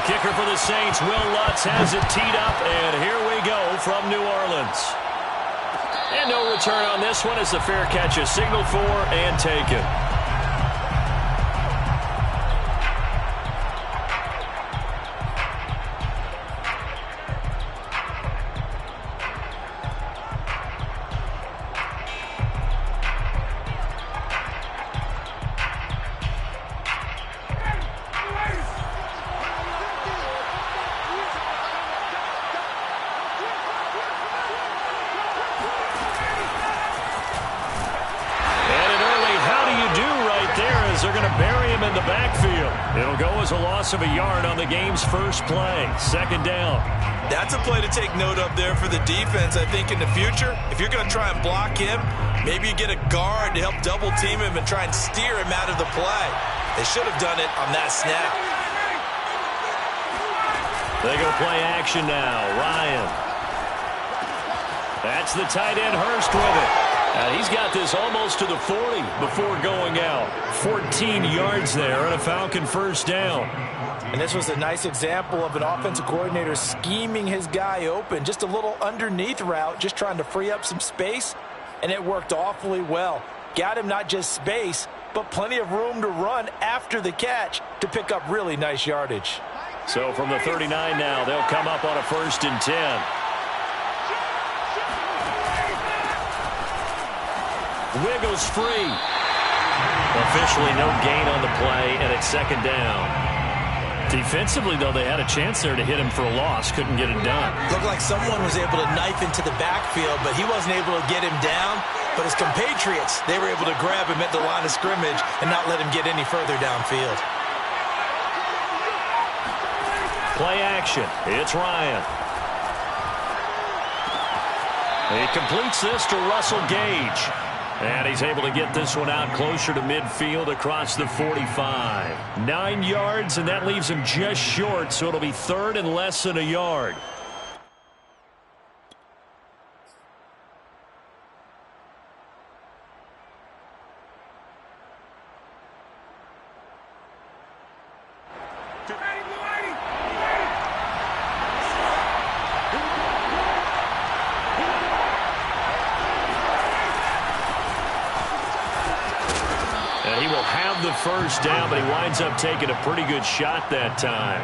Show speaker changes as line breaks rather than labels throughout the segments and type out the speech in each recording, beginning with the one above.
kicker for the Saints, Will Lutz, has it teed up, and here we go from New Orleans. And no return on this one as the fair catch is signaled for and taken. They're going to bury him in the backfield. It'll go as a loss of a yard on the game's first play. Second down.
That's a play to take note of there for the defense. I think in the future, if you're going to try and block him, maybe you get a guard to help double team him and try and steer him out of the play. They should have done it on that snap.
They go play action now. Ryan. That's the tight end Hurst with it. And he's got this almost to the 40 before going out. 14 yards there and a Falcon first down.
And this was a nice example of an offensive coordinator scheming his guy open. Just a little underneath route, just trying to free up some space. And it worked awfully well. Got him not just space, but plenty of room to run after the catch to pick up really nice yardage.
So from the 39 now, they'll come up on a 1st and 10. Wiggles free. Officially no gain on the play, and it's second down. Defensively, though, they had a chance there to hit him for a loss. Couldn't get it done.
Looked like someone was able to knife into the backfield, but he wasn't able to get him down. But his compatriots, they were able to grab him at the line of scrimmage and not let him get any further downfield.
Play action. It's Ryan. He completes this to Russell Gage. And he's able to get this one out closer to midfield across the 45. 9 yards, and that leaves him just short, so it'll be 3rd and less than a yard. First down, but he winds up taking a pretty good shot that time.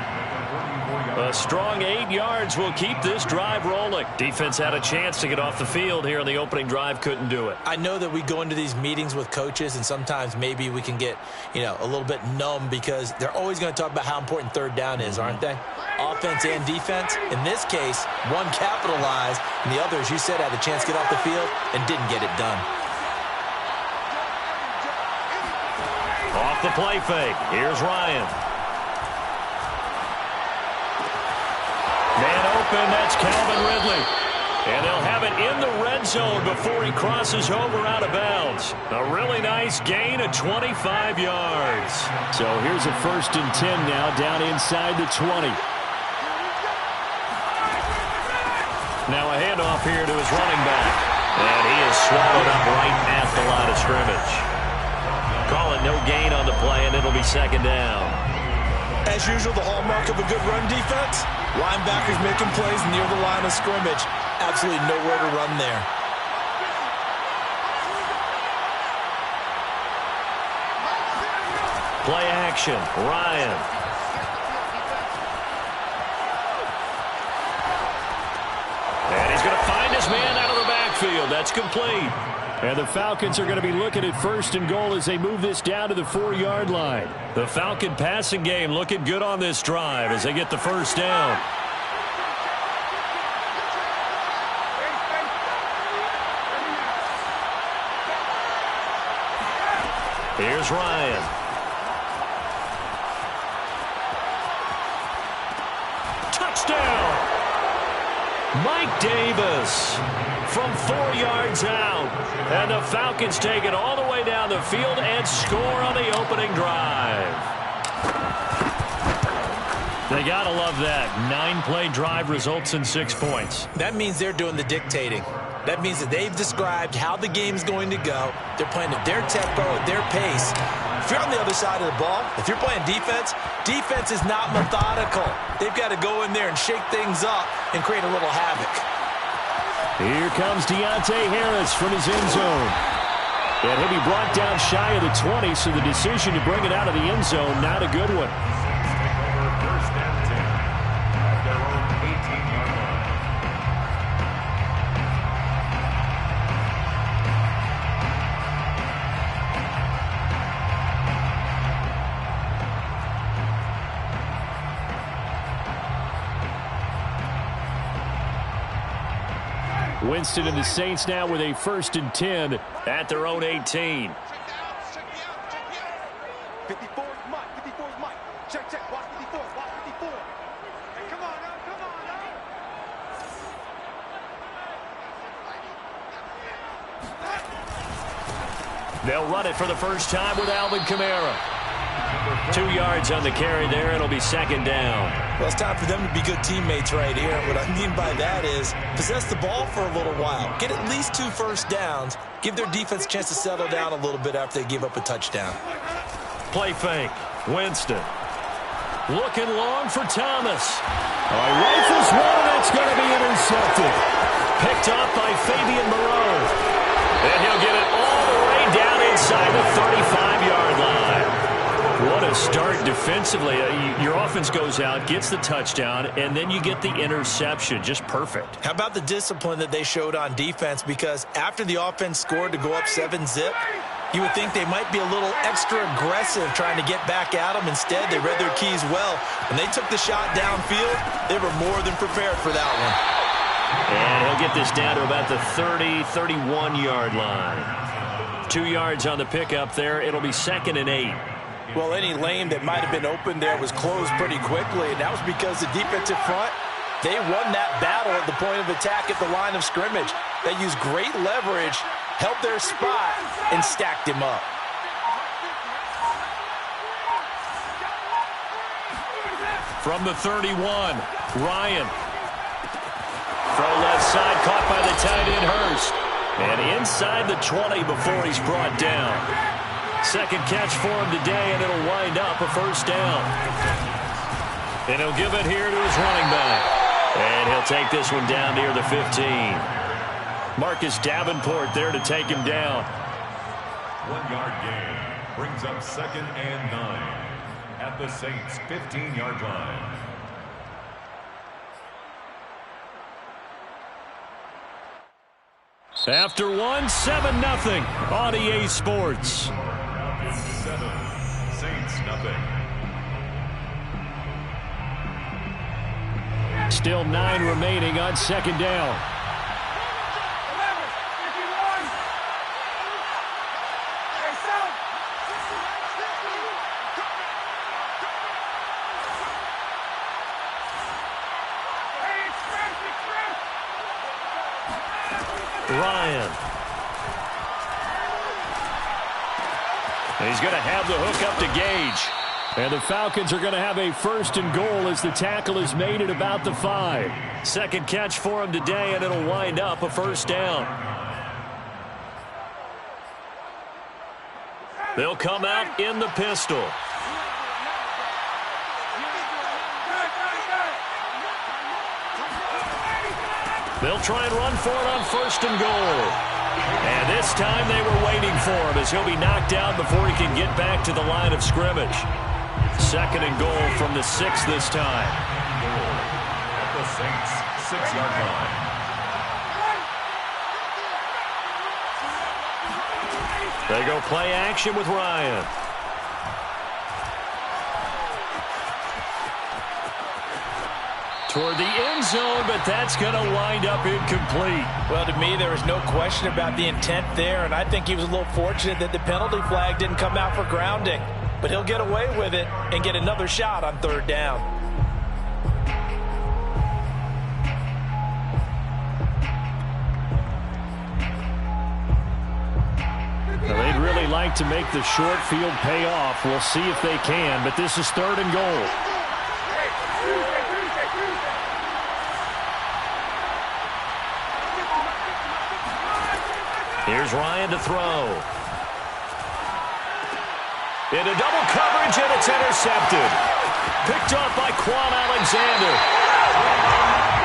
A strong 8 yards will keep this drive rolling. Defense had a chance to get off the field here on the opening drive, couldn't do it.
I know that we go into these meetings with coaches, and sometimes maybe we can get, a little bit numb because they're always going to talk about how important 3rd down is, aren't they? Offense and defense. In this case, one capitalized, and the other, as you said, had a chance to get off the field and didn't get it done.
Off the play fake. Here's Ryan. Man open. That's Calvin Ridley. And they'll have it in the red zone before he crosses over out of bounds. A really nice gain of 25 yards. So here's a 1st and 10 now down inside the 20. Now a handoff here to his running back. And he is swallowed up right at the line of scrimmage. Call it no gain on the play, and it'll be second down.
As usual, the hallmark of a good run defense, linebackers making plays near the line of scrimmage. Absolutely nowhere to run there.
Play action, Ryan. And he's going to find his man out of the backfield. That's complete. And the Falcons are going to be looking at 1st and goal as they move this down to the 4-yard line. The Falcon passing game looking good on this drive as they get the first down. Here's Ryan. Touchdown! Mike Davis from 4 yards out. And the Falcons take it all the way down the field and score on the opening drive. They got to love that. 9-play drive results in 6 points.
That means they're doing the dictating. That means that they've described how the game's going to go. They're playing at their tempo, at their pace. If you're on the other side of the ball, if you're playing defense, defense is not methodical. They've got to go in there and shake things up and create a little havoc.
Here comes Deontay Harris from his end zone. And he'll be brought down shy of the 20, so the decision to bring it out of the end zone, not a good one.
First and 10 at their own 18-yard line.
Winston and the Saints now with a 1st and 10 at their own 18.
54 is Mike. 54 is Mike. Check. Watch 54. Watch 54. Hey, come on now. Come on now.
They'll run it for the first time with Alvin Kamara. 2 yards on the carry there. It'll be 2nd down.
Well, it's time for them to be good teammates right here. What I mean by that is possess the ball for a little while. Get at least 2 first downs. Give their defense a chance to settle down a little bit after they give up a touchdown.
Play fake. Winston. Looking long for Thomas. Rifles one. That's going to be intercepted. Picked off by Fabian Moreau. And he'll get it all the way down inside the 35-yard line. What a start defensively. Your offense goes out, gets the touchdown, and then you get the interception. Just perfect.
How about the discipline that they showed on defense? Because after the offense scored to go up 7-zip, you would think they might be a little extra aggressive trying to get back at them. Instead, they read their keys well. When they took the shot downfield, they were more than prepared for that one.
And he'll get this down to about the 30, 31-yard line. 2 yards on the pickup there. It'll be 2nd and 8.
Well, any lane that might have been open there was closed pretty quickly, and that was because the defensive front, they won that battle at the point of attack at the line of scrimmage. They used great leverage, held their spot, and stacked him up.
From the 31, Ryan. Throw left side, caught by the tight end, Hurst. And inside the 20 before he's brought down. 2nd catch for him today, and it'll wind up a 1st down. And he'll give it here to his running back. And he'll take this one down near the 15. Marcus Davenport there to take him down.
1-yard gain brings up 2nd and 9 at the Saints' 15-yard line.
After 1, 7-0 on EA Sports.
7, Saints nothing.
Still 9 remaining on 2nd down. Ryan. And he's going to have the hook up to Gage. And the Falcons are going to have a 1st and goal as the tackle is made at about the 5. 2nd catch for him today, and it'll wind up a 1st down. They'll come out in the pistol. They'll try and run for it on 1st and goal. And this time they were waiting for him as he'll be knocked out before he can get back to the line of scrimmage. 2nd and goal from the 6 this time.
At the Saints' 6-yard line.
They go play action with Ryan. Toward the end zone, but that's going to wind up incomplete.
Well, to me, there was no question about the intent there, and I think he was a little fortunate that the penalty flag didn't come out for grounding. But he'll get away with it and get another shot on 3rd down.
Now, they'd really like to make the short field pay off. We'll see if they can, but this is 3rd and goal. Here's Ryan to throw. Into double coverage, and it's intercepted. Picked off by Quan Alexander.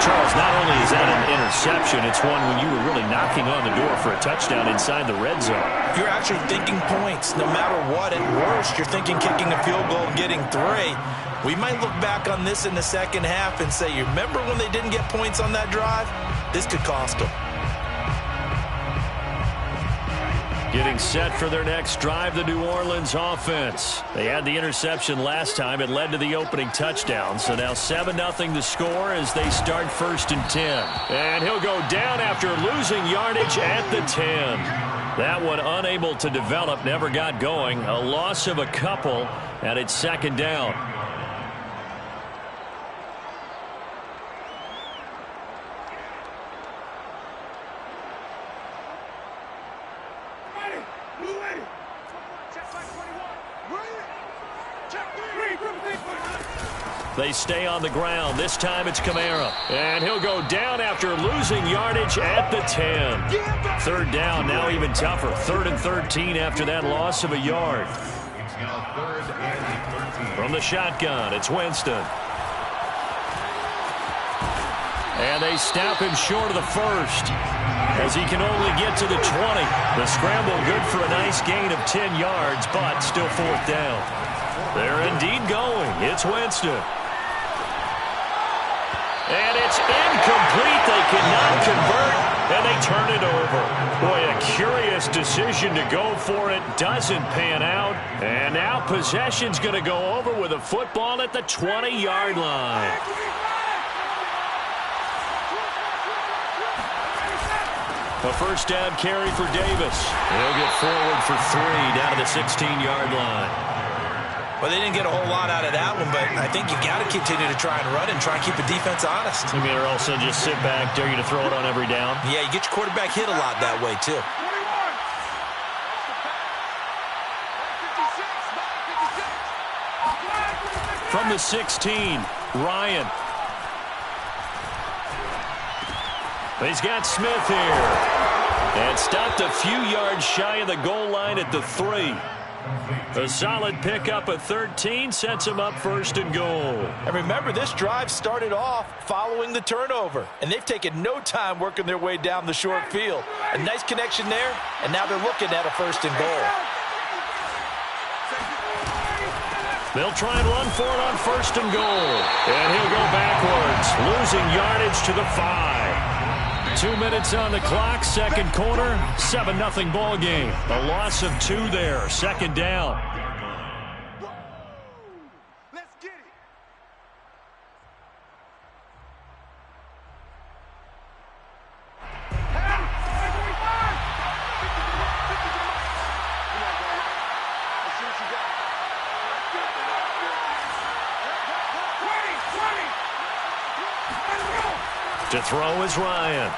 Charles, not only is that an interception, it's one when you were really knocking on the door for a touchdown inside the red zone.
You're actually thinking points. No matter what, at worst, you're thinking kicking a field goal and getting 3. We might look back on this in the second half and say, you remember when they didn't get points on that drive? This could cost them.
Getting set for their next drive, the New Orleans offense. They had the interception last time. It led to the opening touchdown. So now 7-0 the score as they start 1st and 10. And he'll go down after losing yardage at the 10. That one unable to develop, never got going. A loss of a couple, and it's 2nd down. They stay on the ground. This time it's Kamara. And he'll go down after losing yardage at the 10. 3rd down, now even tougher. 3rd and 13 after that loss of a yard.
It's now 3rd and 13.
From the shotgun, it's Winston. And they snap him short of the 1st as he can only get to the 20. The scramble good for a nice gain of 10 yards, but still 4th down. They're indeed going. It's Winston. And it's incomplete. They cannot convert, and they turn it over. Boy, a curious decision to go for it. Doesn't pan out. And now possession's going to go over with a football at the 20-yard line. A 1st down carry for Davis. He'll get forward for 3 down to the 16-yard line.
Well, they didn't get a whole lot out of that one, but I think you got to continue to try and run and try and keep the defense honest.
I mean, or also just sit back, dare you to throw it on every down.
Yeah, you get your quarterback hit a lot that way, too.
From the 16, Ryan. He's got Smith here. And stopped a few yards shy of the goal line at the 3. A solid pickup at 13 sets him up 1st and goal.
And remember, this drive started off following the turnover, and they've taken no time working their way down the short field. A nice connection there, and now they're looking at a 1st and goal.
They'll try and run for it on 1st and goal. And he'll go backwards, losing yardage to the 5. 2 minutes on the clock, 2nd quarter, 7-0 ball game. A loss of 2 there, 2nd down.
Let's get it.
To throw is Ryan.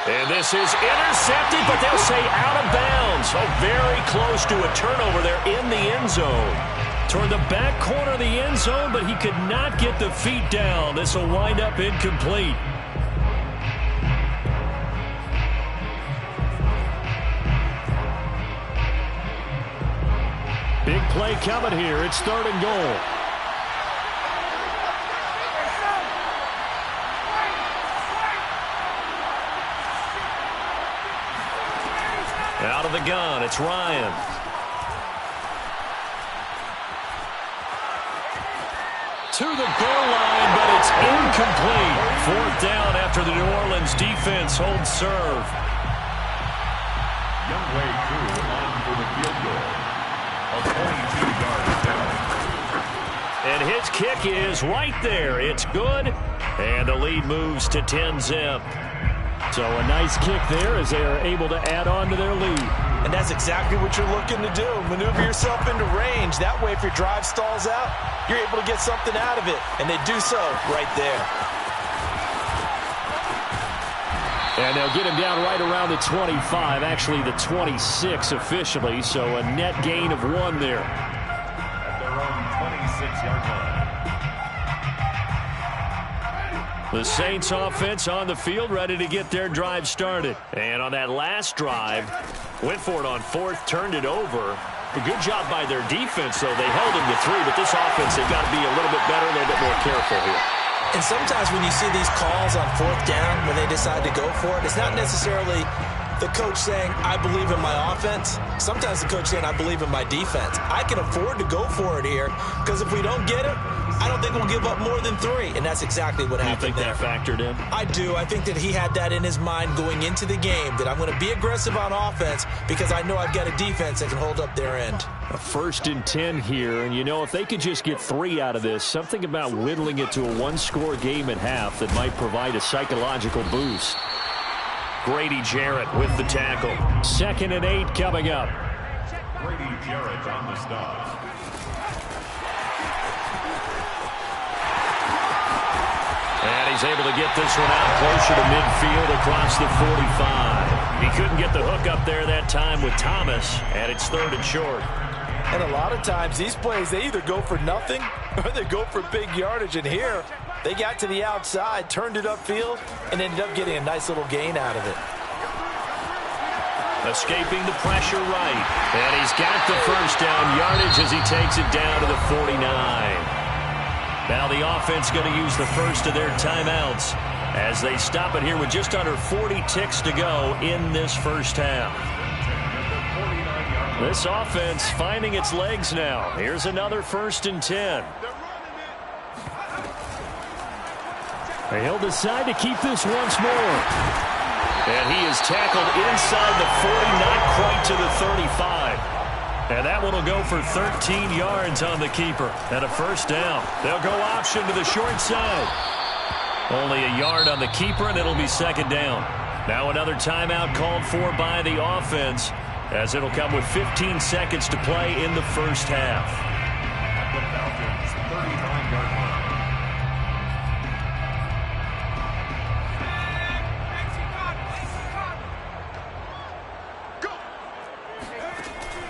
And this is intercepted, but they'll say out of bounds. So very close to a turnover there in the end zone. Toward the back corner of the end zone, but he could not get the feet down. This will wind up incomplete. Big play coming here. It's 3rd and goal. Out of the gun, it's Ryan. To the goal line, but it's incomplete. 4th down after the New Orleans defense holds serve.
Youngway Crew on for the field goal. A 22-yard attempt.
And his kick is right there. It's good. And the lead moves to 10-zip. So a nice kick there as they are able to add on to their lead.
And that's exactly what you're looking to do. Maneuver yourself into range. That way, if your drive stalls out, you're able to get something out of it. And they do so right there.
And they'll get him down right around the 25, actually the 26 officially. So a net gain of 1 there.
At their own 26-yard line.
The Saints offense on the field, ready to get their drive started. And on that last drive, went for it on fourth, turned it over. A good job by their defense, though. They held him to 3, but this offense, they've got to be a little bit better, a little bit more careful here.
And sometimes when you see these calls on fourth down, when they decide to go for it, it's not necessarily the coach saying, I believe in my offense. Sometimes the coach saying, I believe in my defense. I can afford to go for it here because if we don't get it, I don't think we'll give up more than 3. And that's exactly what happened there.
You think that factored in?
I do. I think that he had that in his mind going into the game, that I'm going to be aggressive on offense because I know I've got a defense that can hold up their end.
A 1st and 10 here, and you know, if they could just get 3 out of this, something about whittling it to a 1-score game at half that might provide a psychological boost. Grady Jarrett with the tackle. 2nd and 8 coming up.
Grady Jarrett on the stop.
And he's able to get this one out closer to midfield across the 45. He couldn't get the hook up there that time with Thomas, and it's 3rd and short.
And a lot of times these plays, they either go for nothing or they go for big yardage. And here, they got to the outside, turned it upfield, and ended up getting a nice little gain out of it.
Escaping the pressure right. And he's got the first down yardage as he takes it down to the 49. Now the offense going to use the first of their timeouts as they stop it here with just under 40 ticks to go in this first half. This offense finding its legs now. Here's another 1st and 10. He'll decide to keep this once more. And he is tackled inside the 40, not quite to the 35. And that one will go for 13 yards on the keeper. And a first down. They'll go option to the short side. Only a yard on the keeper, and it'll be 2nd down. Now another timeout called for by the offense, as it'll come with 15 seconds to play in the first half.
At the Falcons' 39-yard line.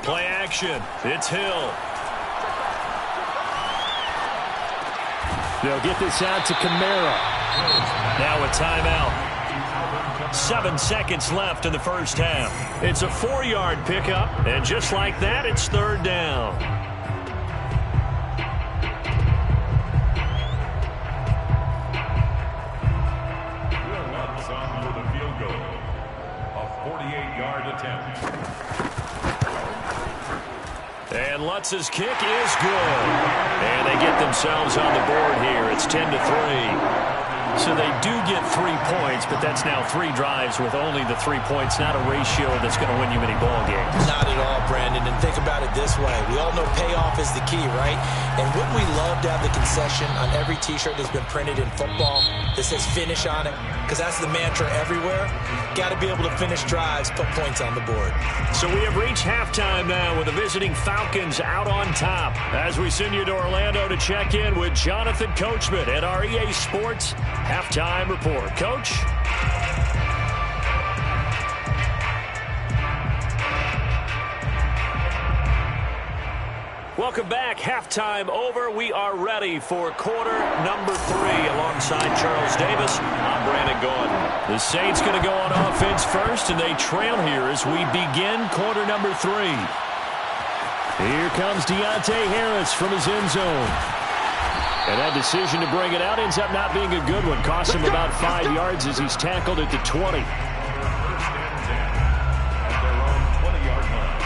Play action. It's Hill. They'll get this out to Kamara. Now a timeout. 7 seconds left in the first half. It's a 4-yard pickup, and just like that, it's 3rd down.
Will Lutz on for the field goal. A 48-yard attempt.
And Lutz's kick is good. And they get themselves on the board here. It's 10-3. So they do get 3 points, but that's now 3 drives with only the 3 points, not a ratio that's going to win you many ball games.
Not at all, Brandon. And think about it this way. We all know payoff is the key, right? And wouldn't we love to have the concession on every T-shirt that's been printed in football that says finish on it? Because that's the mantra everywhere. Got to be able to finish drives, put points on the board.
So we have reached halftime now with the visiting Falcons out on top. As we send you to Orlando to check in with Jonathan Coachman at our EA Sports Halftime Report. Coach? Welcome back. Halftime over. We are ready for quarter number 3 alongside Charles Davis. I'm Brandon Gordon. The Saints going to go on offense first, and they trail here as we begin quarter number 3. Here comes Deontay Harris from his end zone. And that decision to bring it out ends up not being a good one. Costs him about 5 yards as he's tackled at the 20.
First and 10 at their own 20-yard line.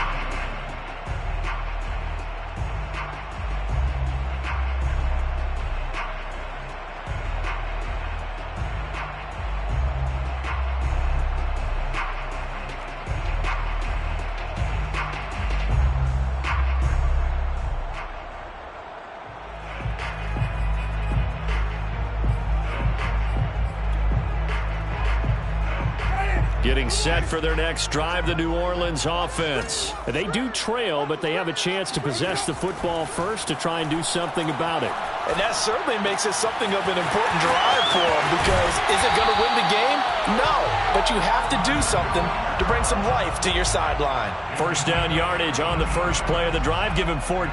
Getting set for their next drive, the New Orleans offense. They do trail, but they have a chance to possess the football first to try and do something about it.
And that certainly makes it something of an important drive for them, because is it going to win the game? No, but you have to do something to bring some life to your sideline.
First down yardage on the first play of the drive. Give him 14.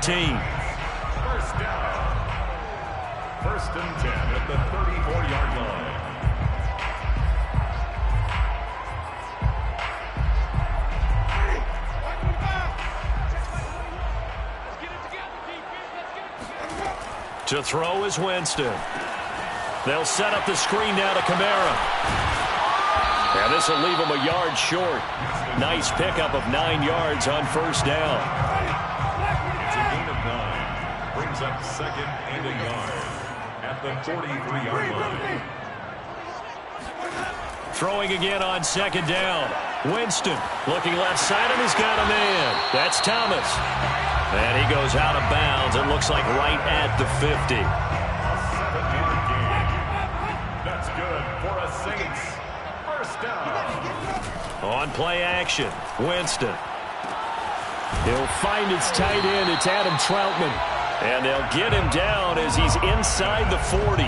First down. First and 10 at the 34-yard line.
To throw is Winston. They'll set up the screen now to Kamara. And this will leave him a yard short. Nice pickup of 9 yards on first down.
It's a gain of 9. Brings up second and a yard at the 43-yard line.
Throwing again on second down. Winston looking left side, and he's got a man. That's Thomas. And he goes out of bounds. It looks like right at the 50.
A 7-yard gain. That's good for a Saints first down.
On play action, Winston. He'll find his tight end. It's Adam Troutman. And they'll get him down as he's inside the 40.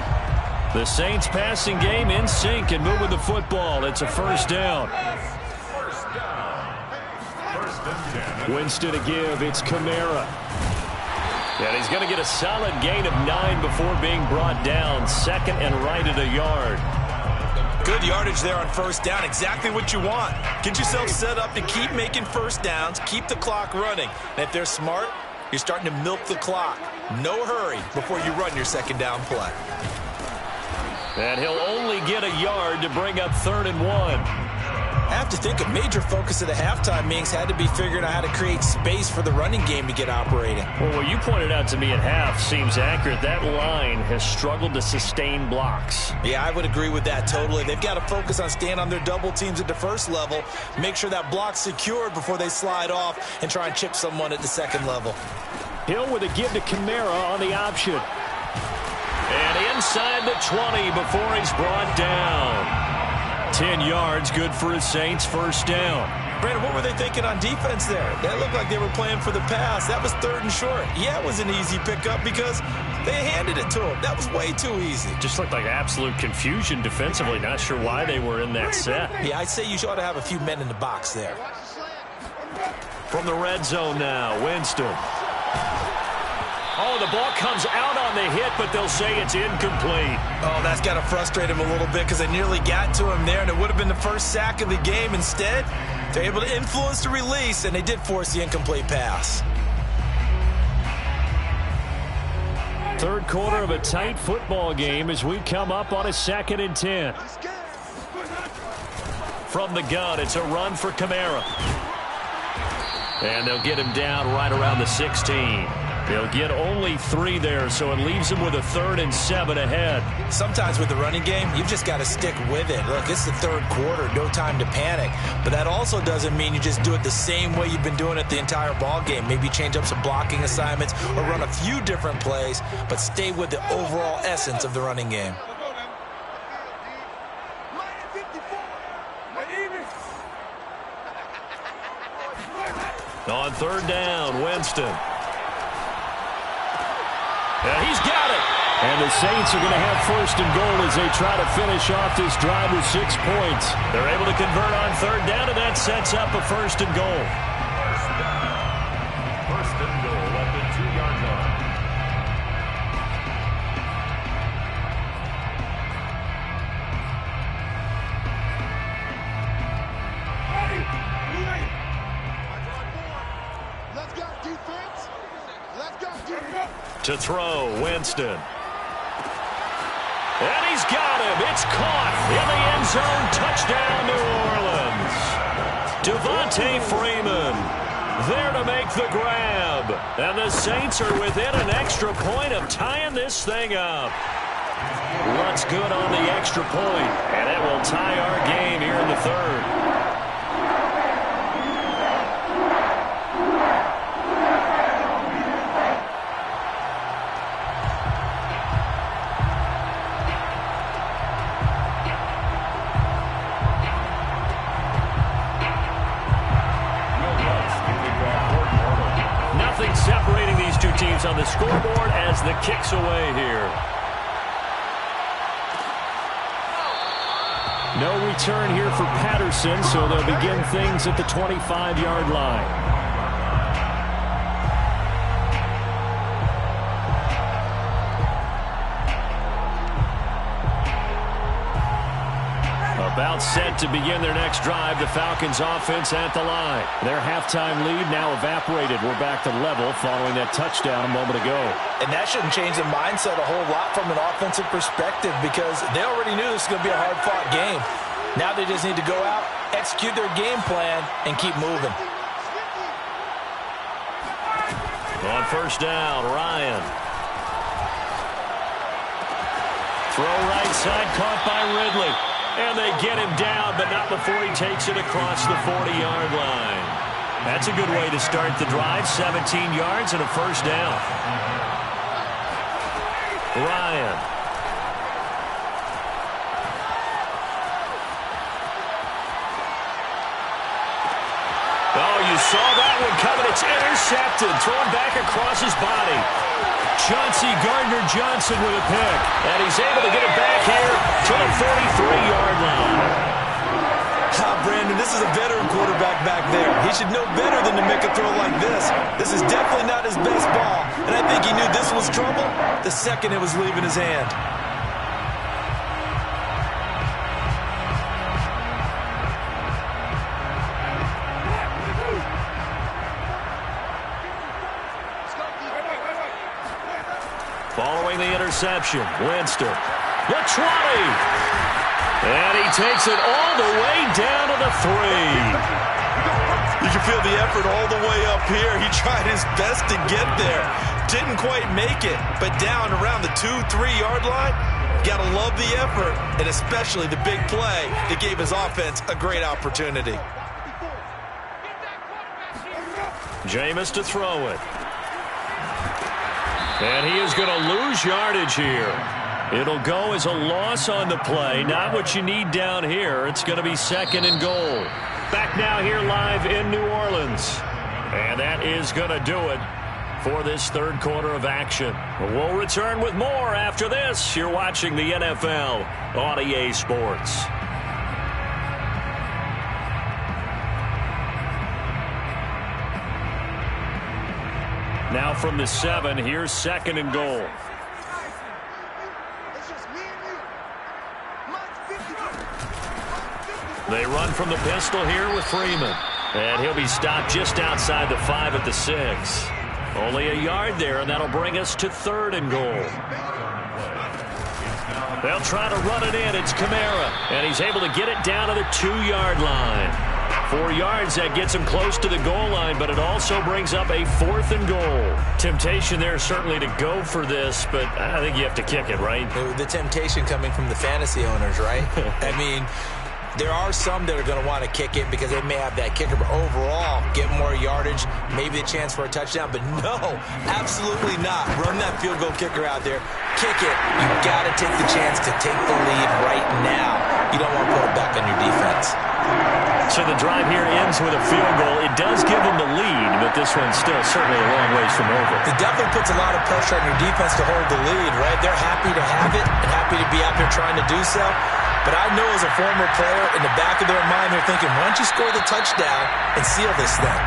The Saints passing game in sync and moving the football. It's a first down.
First down. First and 10.
Winston to give. It's Kamara. And he's going to get a solid gain of 9 before being brought down. Second and right at a yard.
Good yardage there on first down. Exactly what you want. Get yourself set up to keep making first downs, keep the clock running. And if they're smart, you're starting to milk the clock. No hurry before you run your second down play.
And he'll only get a yard to bring up 3rd and 1.
I have to think a major focus of the halftime meetings had to be figuring out how to create space for the running game to get operating.
Well, what you pointed out to me at half seems accurate. That line has struggled to sustain blocks.
Yeah, I would agree with that totally. They've got to focus on staying on their double teams at the first level, make sure that block's secured before they slide off and try and chip someone at the second level.
Hill with a give to Kamara on the option. And inside the 20 before he's brought down. 10 yards, good for his Saints first down.
Brandon, what were they thinking on defense there? That looked like they were playing for the pass. That was 3rd and short. Yeah, it was an easy pickup because they handed it to him. That was way too easy.
Just looked like absolute confusion defensively. Not sure why they were in that set.
Yeah, I'd say you ought to have a few men in the box there.
From the red zone now, Winston. Oh, the ball comes out on the hit, but they'll say it's incomplete.
Oh, that's got to frustrate him a little bit because they nearly got to him there, and it would have been the first sack of the game. Instead, they're able to influence the release, and they did force the incomplete pass.
3rd quarter of a tight football game as we come up on a 2nd and 10. From the gun, it's a run for Kamara. And they'll get him down right around the 16. They'll get only 3 there, so it leaves them with a 3rd and 7 ahead.
Sometimes with the running game, you've just got to stick with it. Look, it's the 3rd quarter, no time to panic. But that also doesn't mean you just do it the same way you've been doing it the entire ball game. Maybe change up some blocking assignments or run a few different plays, but stay with the overall essence of the running game.
On 3rd down, Winston. And he's got it. And the Saints are going to have 1st and goal as they try to finish off this drive with 6 points. They're able to convert on 3rd down, and that sets up a 1st and goal.
First and goal at the 2-yard line.
Let's go, defense. Let's go, defense.
To throw, Winston. And he's got him. It's caught in the end zone. Touchdown, New Orleans. Devontae Freeman there to make the grab. And the Saints are within an extra point of tying this thing up. What's good on the extra point, and it will tie our game here in the 3rd. Separating these two teams on the scoreboard as the kick's away here. No return here for Patterson, so they'll begin things at the 25-yard line. A About set to begin their next drive. The Falcons offense at the line. Their halftime lead now evaporated. We're back to level following that touchdown a moment ago.
And that shouldn't change the mindset a whole lot from an offensive perspective because they already knew this was going to be a hard-fought game. Now they just need to go out, execute their game plan, and keep moving.
On first down, Ryan. Throw right side, caught by Ridley. And they get him down, but not before he takes it across the 40-yard line. That's a good way to start the drive. 17 yards and a first down. Ryan. Oh, you saw that one coming. It's intercepted. Thrown back across his body. Chauncey Gardner-Johnson with a pick. And he's able to get it back here to the 43-yard line.
Brandon, this is a veteran quarterback back there. He should know better than to make a throw like this. This is definitely not his best ball. And I think he knew this was trouble the second it was leaving his hand.
Following the interception, Winston. The 20. And he takes it all the way down to the 3.
You can feel the effort all the way up here. He tried his best to get there. Didn't quite make it, but down around the 2-3-yard line, gotta love the effort, and especially the big play that gave his offense a great opportunity.
Jameis to throw it. And he is going to lose yardage here. It'll go as a loss on the play. Not what you need down here. It's going to be second and goal. Back now here live in New Orleans. And that is going to do it for this third quarter of action. We'll return with more after this. You're watching the NFL on EA Sports. Now from the 7, here's second and goal. They run from the pistol here with Freeman. And he'll be stopped just outside the 5 at the 6. Only a yard there, and that'll bring us to third and goal. They'll try to run it in. It's Kamara. And he's able to get it down to the 2-yard line. 4 yards, that gets him close to the goal line, but it also brings up a fourth and goal. Temptation there certainly to go for this, but I think you have to kick it, right?
The temptation coming from the fantasy owners, right? I mean, there are some that are going to want to kick it because they may have that kicker, but overall, get more yardage, maybe a chance for a touchdown, but no, absolutely not. Run that field goal kicker out there. Kick it. You got to take the chance to take the lead right now. You don't want to put it back on your defense.
So the drive here ends with a field goal. It does give them the lead, but this one's still certainly a long ways from over.
It definitely puts a lot of pressure on your defense to hold the lead, right? They're happy to have it and happy to be out there trying to do so. But I know as a former player, in the back of their mind, they're thinking, why don't you score the touchdown and seal this thing?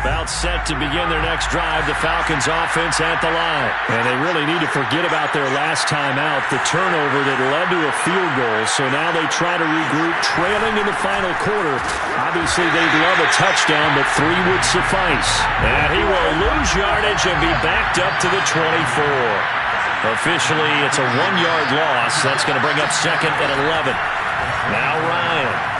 About set to begin their next drive, the Falcons offense at the line. And they really need to forget about their last time out, the turnover that led to a field goal. So now they try to regroup, trailing in the final quarter. Obviously, they'd love a touchdown, but 3 would suffice. And he will lose yardage and be backed up to the 24. Officially, it's a 1-yard loss. That's going to bring up second and 11. Now Ryan.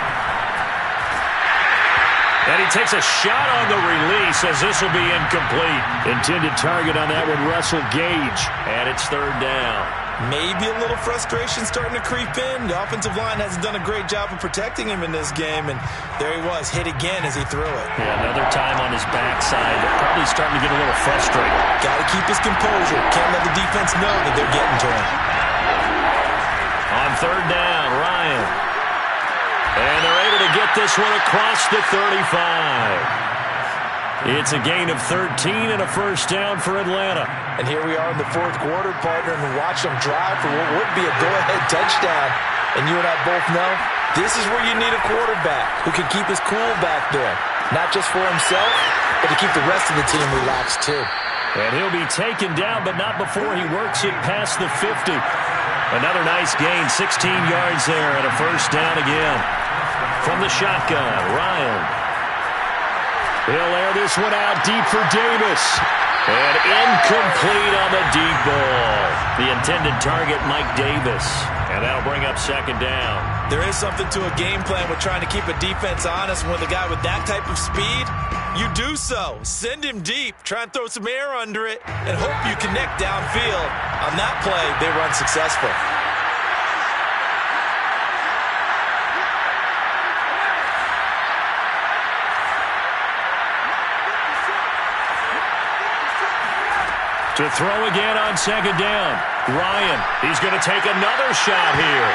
And he takes a shot on the release as this will be incomplete. Intended target on that one, Russell Gage. And it's third down.
Maybe a little frustration starting to creep in. The offensive line hasn't done a great job of protecting him in this game. And there he was, hit again as he threw it.
Yeah, another time on his backside. Probably starting to get a little frustrated.
Got to keep his composure. Can't let the defense know that they're getting to him.
On third down, Ryan. And they're able to get this one across the 35. It's a gain of 13 and a first down for Atlanta.
And here we are in the fourth quarter, partner, and watch them drive for what would be a go-ahead touchdown. And you and I both know this is where you need a quarterback who can keep his cool back there. Not just for himself, but to keep the rest of the team relaxed too.
And he'll be taken down, but not before he works it past the 50. Another nice gain, 16 yards there, and a first down again. From the shotgun, Ryan. He'll air this one out deep for Davis. And incomplete on the deep ball. The intended target, Mike Davis. And that'll bring up second down.
There is something to a game plan with trying to keep a defense honest. When the guy with that type of speed, you do so. Send him deep. Try and throw some air under it and hope you connect downfield. On that play, they run successful.
To throw again on second down. Ryan, he's going to take another shot here.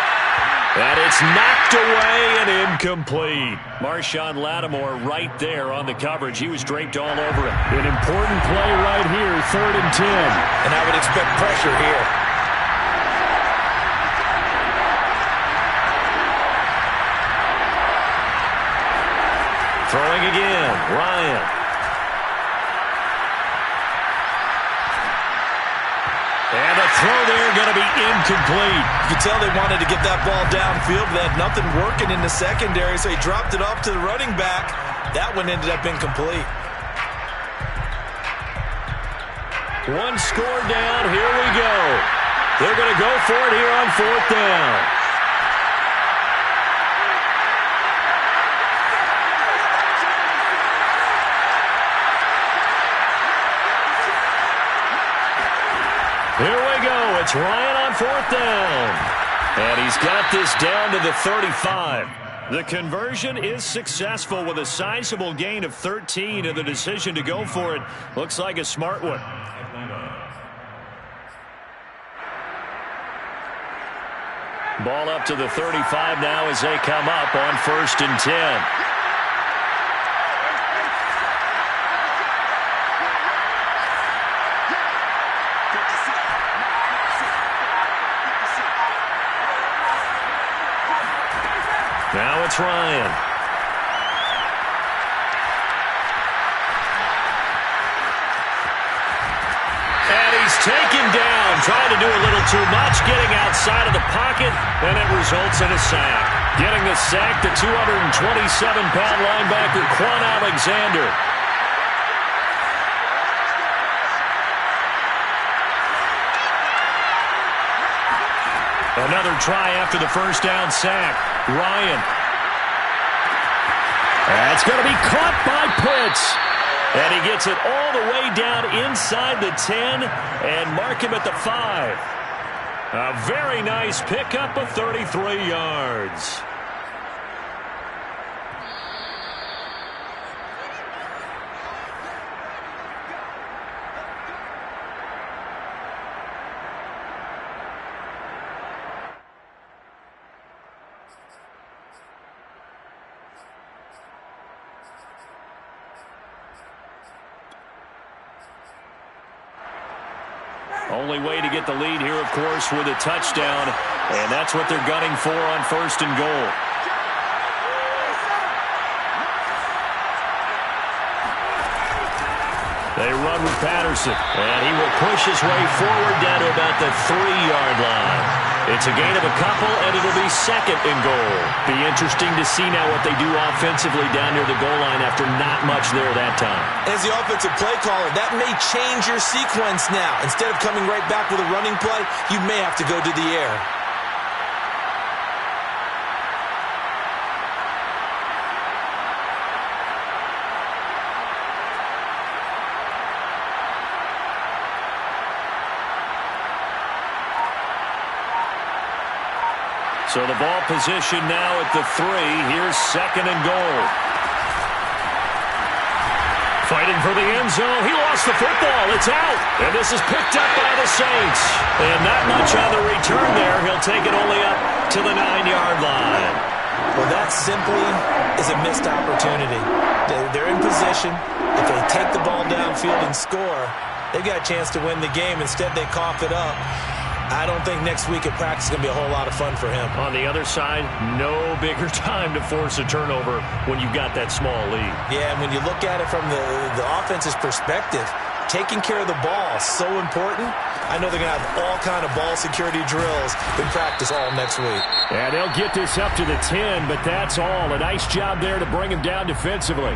And it's knocked away and incomplete. Marshawn Lattimore right there on the coverage. He was draped all over him. An important play right here, 3rd and 10.
And I would expect pressure here.
Throwing again, Ryan. And the throw there going to be incomplete.
You can tell they wanted to get that ball downfield, but they had nothing working in the secondary, so he dropped it off to the running back. That one ended up incomplete.
One score down. Here we go. They're going to go for it here on 4th down. Here we go. It's Ryan on 4th down. And he's got this down to the 35. The conversion is successful with a sizable gain of 13, and the decision to go for it looks like a smart one. Ball up to the 35 now as they come up on 1st and 10. Now it's Ryan. And he's taken down, trying to do a little too much, getting outside of the pocket, and it results in a sack. Getting the sack, the 227-pound linebacker, Quan Alexander. Another try after the first down sack. Ryan. That's going to be caught by Pitts. And he gets it all the way down inside the 10 and mark him at the 5. A very nice pickup of 33 yards. Only way to get the lead here, of course, with a touchdown, and that's what they're gunning for on 1st and goal. They run with Patterson, and he will push his way forward down to about the 3-yard line. It's a gain of a couple, and it'll be 2nd and goal. Be interesting to see now what they do offensively down near the goal line after not much there that time.
As the offensive play caller, that may change your sequence now. Instead of coming right back with a running play, you may have to go to the air.
So the ball position now at the 3. Here's 2nd and goal. Fighting for the end zone. He lost the football. It's out. And this is picked up by the Saints. And not much on the return there. He'll take it only up to the 9-yard line.
Well, that simply is a missed opportunity. They're in position. If they take the ball downfield and score, they've got a chance to win the game. Instead, they cough it up.
I don't think next week at practice is going to be a whole lot of fun for him.
On the other side, no bigger time to force a turnover when you've got that small lead.
Yeah, and when you look at it from the offense's perspective, taking care of the ball is so important. I know they're going to have all kind of ball security drills in practice all next week.
And they'll get this up to the 10, but that's all. A nice job there to bring him down defensively.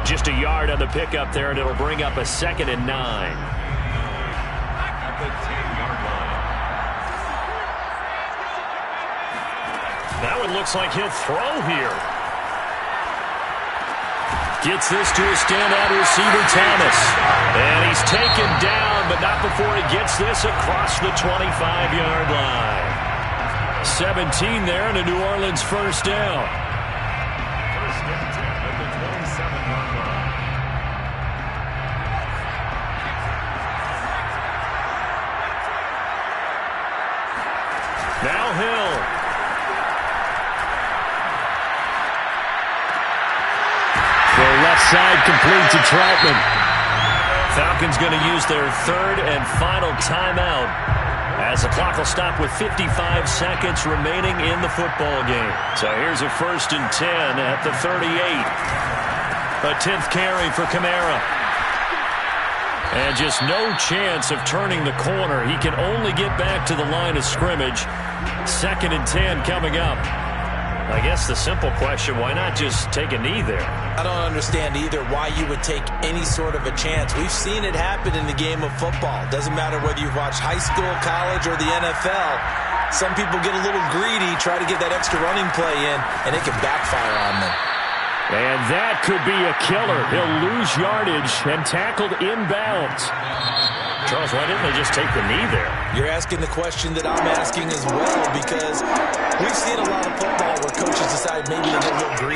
Just a yard on the pickup there, and it'll bring up a 2nd and 9.
At the 10-yard line.
Now it looks like he'll throw here. Gets this to a standout receiver, Thomas. And he's taken down, but not before he gets this across the 25-yard line. 17 there, and a New Orleans first down.
First and 10 at the 27-yard line.
Now Hill. The left side complete to Troutman. Falcons going to use their 3rd and final timeout as the clock will stop with 55 seconds remaining in the football game. So here's a 1st and 10 at the 38. A 10th carry for Kamara. And just no chance of turning the corner. He can only get back to the line of scrimmage. 2nd and 10 coming up. I guess the simple question, why not just take a knee there?
I don't understand either why you would take any sort of a chance. We've seen it happen in the game of football. Doesn't matter whether you've watched high school, college, or the NFL. Some people get a little greedy, try to get that extra running play in, and it can backfire on them.
And that could be a killer. He'll lose yardage and tackled inbounds. Charles, why didn't they just take the knee there?
You're asking the question that I'm asking as well, because we've seen a lot of football where coaches decide maybe to get a little greedy.